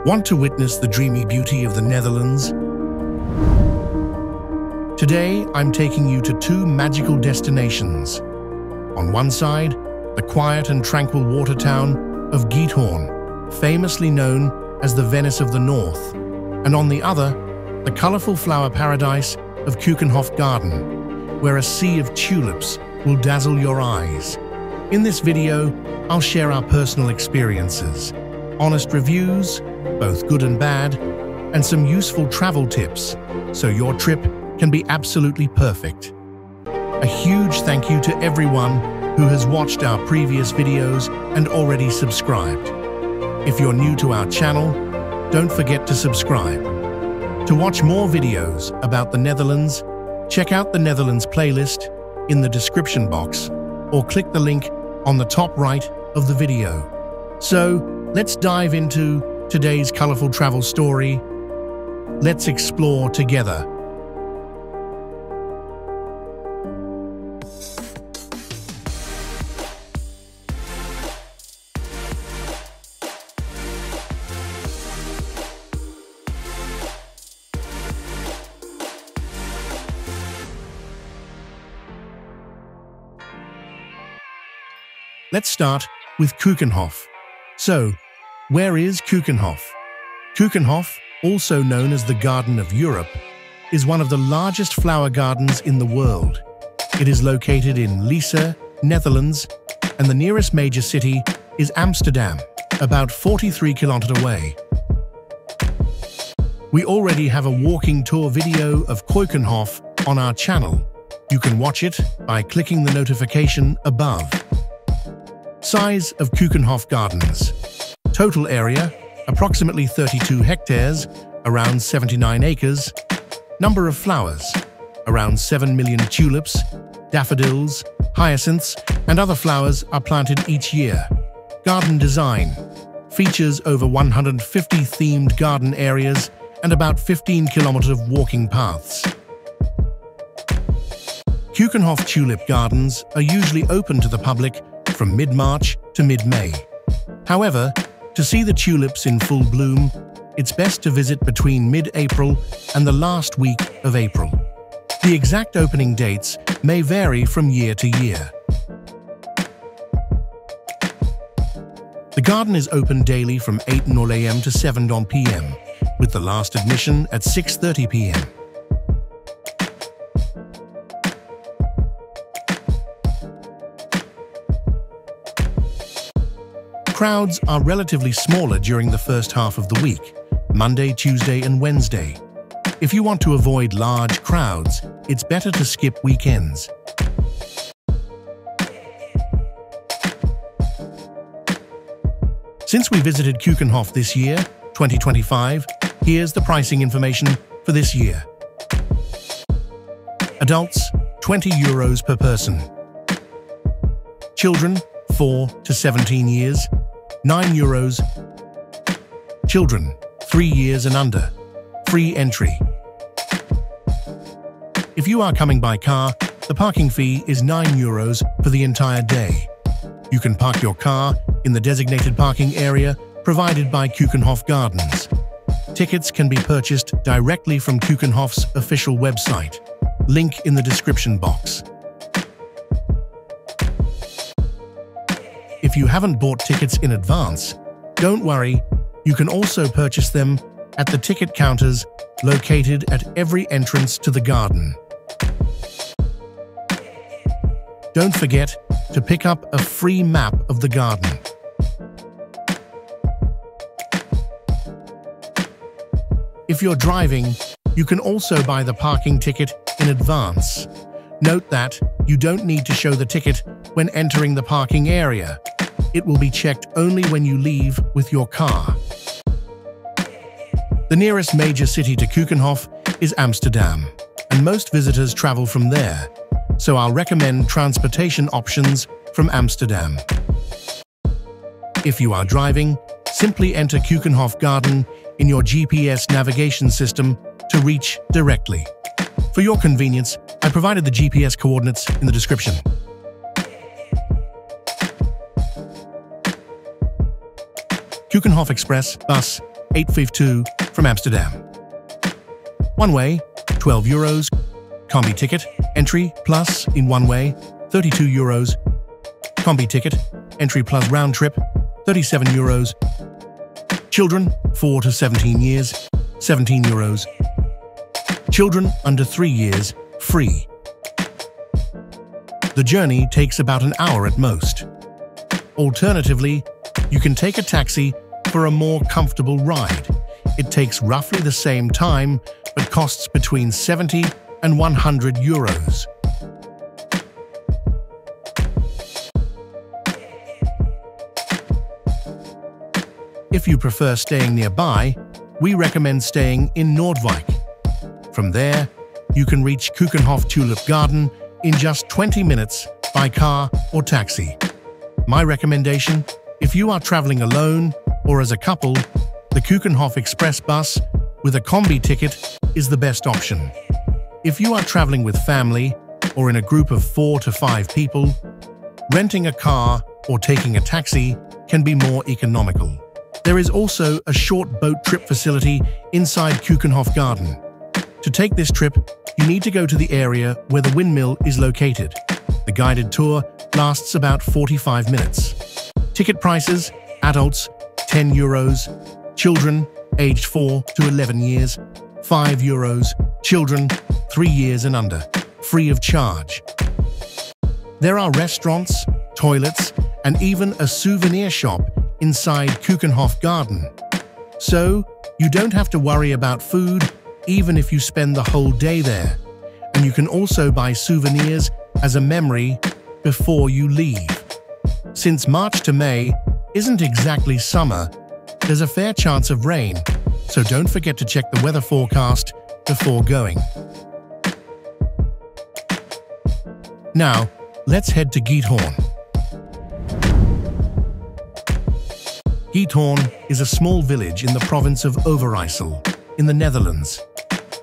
Want to witness the dreamy beauty of the Netherlands? Today, I'm taking you to two magical destinations. On one side, the quiet and tranquil water town of Giethoorn, famously known as the Venice of the North, and on the other, the colorful flower paradise of Keukenhof Garden, where a sea of tulips will dazzle your eyes. In this video, I'll share our personal experiences, honest reviews, both good and bad, and some useful travel tips, so your trip can be absolutely perfect. A huge thank you to everyone who has watched our previous videos and already subscribed. If you're new to our channel, don't forget to subscribe. To watch more videos about the Netherlands, check out the Netherlands playlist in the description box or click the link on the top right of the video. So, let's dive into today's colorful travel story. Let's explore together. Let's start with Keukenhof. So, where is Keukenhof? Keukenhof, also known as the Garden of Europe, is one of the largest flower gardens in the world. It is located in Lisse, Netherlands, and the nearest major city is Amsterdam, about 43 kilometers away. We already have a walking tour video of Keukenhof on our channel. You can watch it by clicking the notification above. Size of Keukenhof Gardens. Total area, approximately 32 hectares, around 79 acres. Number of flowers, around 7 million tulips, daffodils, hyacinths, and other flowers are planted each year. Garden design. Features over 150 themed garden areas and about 15 kilometers of walking paths. Keukenhof tulip gardens are usually open to the public from mid-March to mid-May. However, to see the tulips in full bloom, it's best to visit between mid-April and the last week of April. The exact opening dates may vary from year to year. The garden is open daily from 8:00 a.m. to 7:00 p.m., with the last admission at 6:30 p.m. Crowds are relatively smaller during the first half of the week, Monday, Tuesday, and Wednesday. If you want to avoid large crowds, it's better to skip weekends. Since we visited Keukenhof this year, 2025, here's the pricing information for this year. Adults, €20 per person. Children, 4 to 17 years, €9. Children, 3 years and under, free entry. If you are coming by car, the parking fee is €9 for the entire day. You can park your car in the designated parking area provided by Keukenhof Gardens. Tickets can be purchased directly from Keukenhof's official website. Link in the description box. If you haven't bought tickets in advance, don't worry, you can also purchase them at the ticket counters located at every entrance to the garden. Don't forget to pick up a free map of the garden. If you're driving, you can also buy the parking ticket in advance. Note that you don't need to show the ticket when entering the parking area. It will be checked only when you leave with your car. The nearest major city to Keukenhof is Amsterdam, and most visitors travel from there, so I'll recommend transportation options from Amsterdam. If you are driving, simply enter Keukenhof Garden in your GPS navigation system to reach directly. For your convenience, I provided the GPS coordinates in the description. Keukenhof Express bus 852 from Amsterdam. One way, €12. Combi ticket, entry plus in one way, €32. Combi ticket, entry plus round trip, €37. Children 4 to 17 years, €17. Children under 3 years, free. The journey takes about an hour at most. Alternatively, you can take a taxi for a more comfortable ride. It takes roughly the same time, but costs between €70 and €100. If you prefer staying nearby, we recommend staying in Noordwijk. From there, you can reach Keukenhof Tulip Garden in just 20 minutes by car or taxi. My recommendation, if you are traveling alone or as a couple, the Keukenhof Express bus with a combi ticket is the best option. If you are traveling with family or in a group of 4 to 5 people, renting a car or taking a taxi can be more economical. There is also a short boat trip facility inside Keukenhof Garden. To take this trip, you need to go to the area where the windmill is located. The guided tour lasts about 45 minutes. Ticket prices, adults, €10, children, aged 4 to 11 years, €5, children, 3 years and under, free of charge. There are restaurants, toilets, and even a souvenir shop inside Keukenhof Garden. So, you don't have to worry about food even if you spend the whole day there. And you can also buy souvenirs as a memory before you leave. Since March to May isn't exactly summer, there's a fair chance of rain, so don't forget to check the weather forecast before going. Now, let's head to Giethoorn. Giethoorn is a small village in the province of Overijssel, in the Netherlands.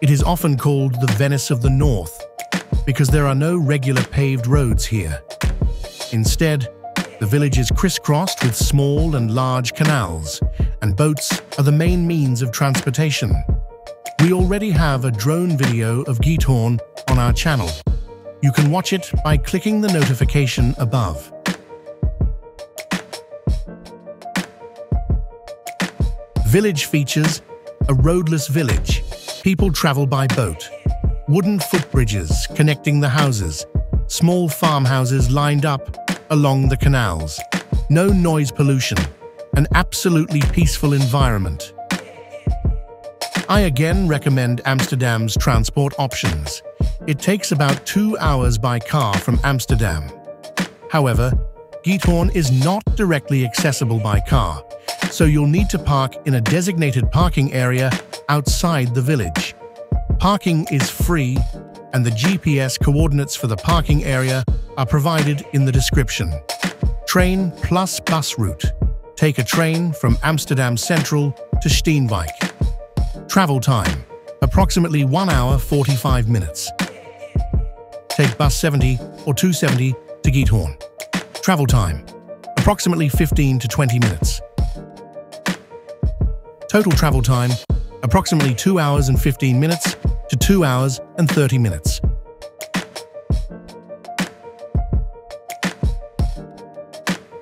It is often called the Venice of the North because there are no regular paved roads here. Instead, the village is crisscrossed with small and large canals, and boats are the main means of transportation. We already have a drone video of Giethoorn on our channel. You can watch it by clicking the notification above. Village features a roadless village. People travel by boat. Wooden footbridges connecting the houses. Small farmhouses lined up along the canals. No noise pollution. An absolutely peaceful environment. I again recommend Amsterdam's transport options. It takes about 2 hours by car from Amsterdam. However, Giethoorn is not directly accessible by car, so you'll need to park in a designated parking area outside the village. Parking is free, and the GPS coordinates for the parking area are provided in the description. Train plus bus route. Take a train from Amsterdam Central to Steenwijk. Travel time, approximately 1 hour 45 minutes. Take bus 70 or 270 to Giethoorn. Travel time, approximately 15 to 20 minutes. Total travel time, approximately 2 hours and 15 minutes to 2 hours and 30 minutes.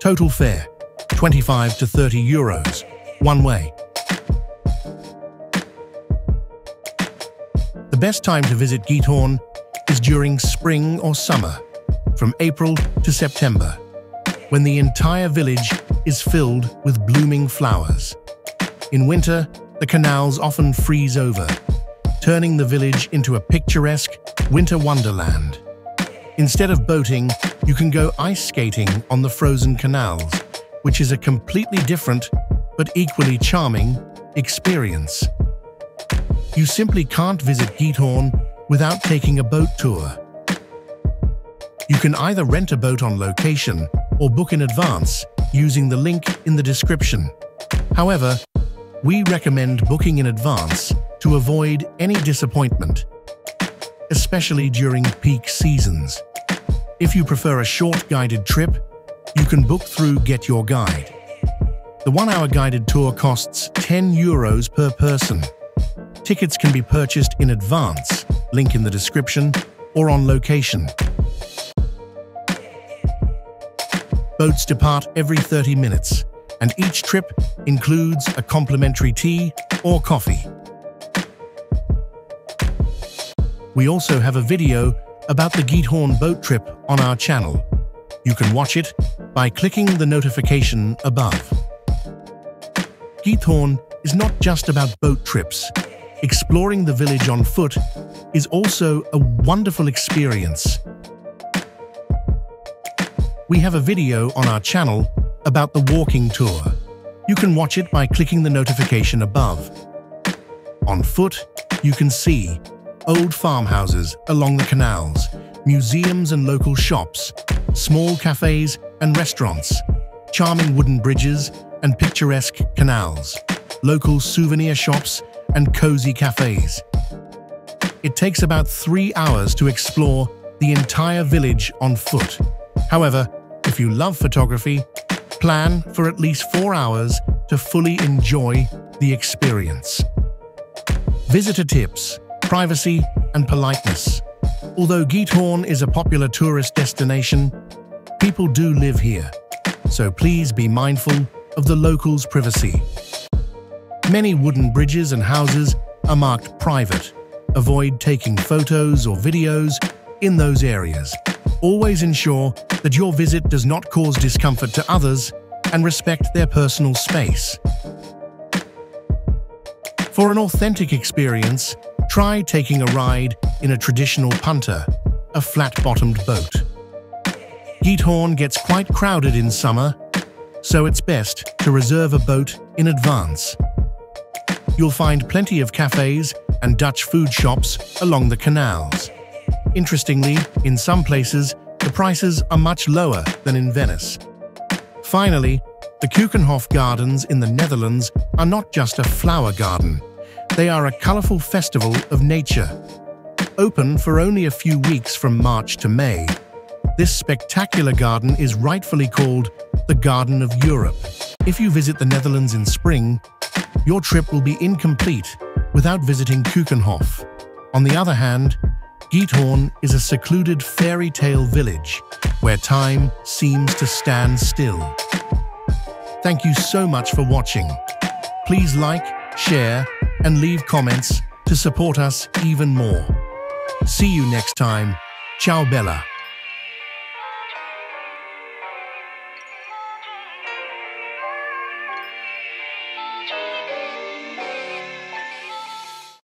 Total fare, 25 to 30 euros, one way. The best time to visit Giethoorn is during spring or summer, from April to September, when the entire village is filled with blooming flowers. In winter, the canals often freeze over, turning the village into a picturesque winter wonderland. Instead of boating, you can go ice skating on the frozen canals, which is a completely different but equally charming experience. You simply can't visit Giethoorn without taking a boat tour. You can either rent a boat on location or book in advance using the link in the description. However, we recommend booking in advance to avoid any disappointment, especially during peak seasons. If you prefer a short guided trip, you can book through Get Your Guide. The 1-hour guided tour costs €10 per person. Tickets can be purchased in advance, link in the description, or on location. Boats depart every 30 minutes, and each trip includes a complimentary tea or coffee. We also have a video about the Giethoorn boat trip on our channel. You can watch it by clicking the notification above. Giethoorn is not just about boat trips. Exploring the village on foot is also a wonderful experience. We have a video on our channel about the walking tour. You can watch it by clicking the notification above. On foot, you can see old farmhouses along the canals, museums and local shops, small cafes and restaurants, charming wooden bridges and picturesque canals, local souvenir shops and cozy cafes. It takes about 3 hours to explore the entire village on foot. However, if you love photography, plan for at least 4 hours to fully enjoy the experience. Visitor tips, privacy and politeness. Although Giethoorn is a popular tourist destination, people do live here, so please be mindful of the locals' privacy. Many wooden bridges and houses are marked private. Avoid taking photos or videos in those areas. Always ensure that your visit does not cause discomfort to others and respect their personal space. For an authentic experience, try taking a ride in a traditional punter, a flat-bottomed boat. Giethoorn gets quite crowded in summer, so it's best to reserve a boat in advance. You'll find plenty of cafes and Dutch food shops along the canals. Interestingly, in some places, the prices are much lower than in Venice. Finally, the Keukenhof Gardens in the Netherlands are not just a flower garden. They are a colorful festival of nature. Open for only a few weeks from March to May, this spectacular garden is rightfully called the Garden of Europe. If you visit the Netherlands in spring, your trip will be incomplete without visiting Keukenhof. On the other hand, Giethoorn is a secluded fairy tale village where time seems to stand still. Thank you so much for watching. Please like, share, and leave comments to support us even more. See you next time. Ciao Bella.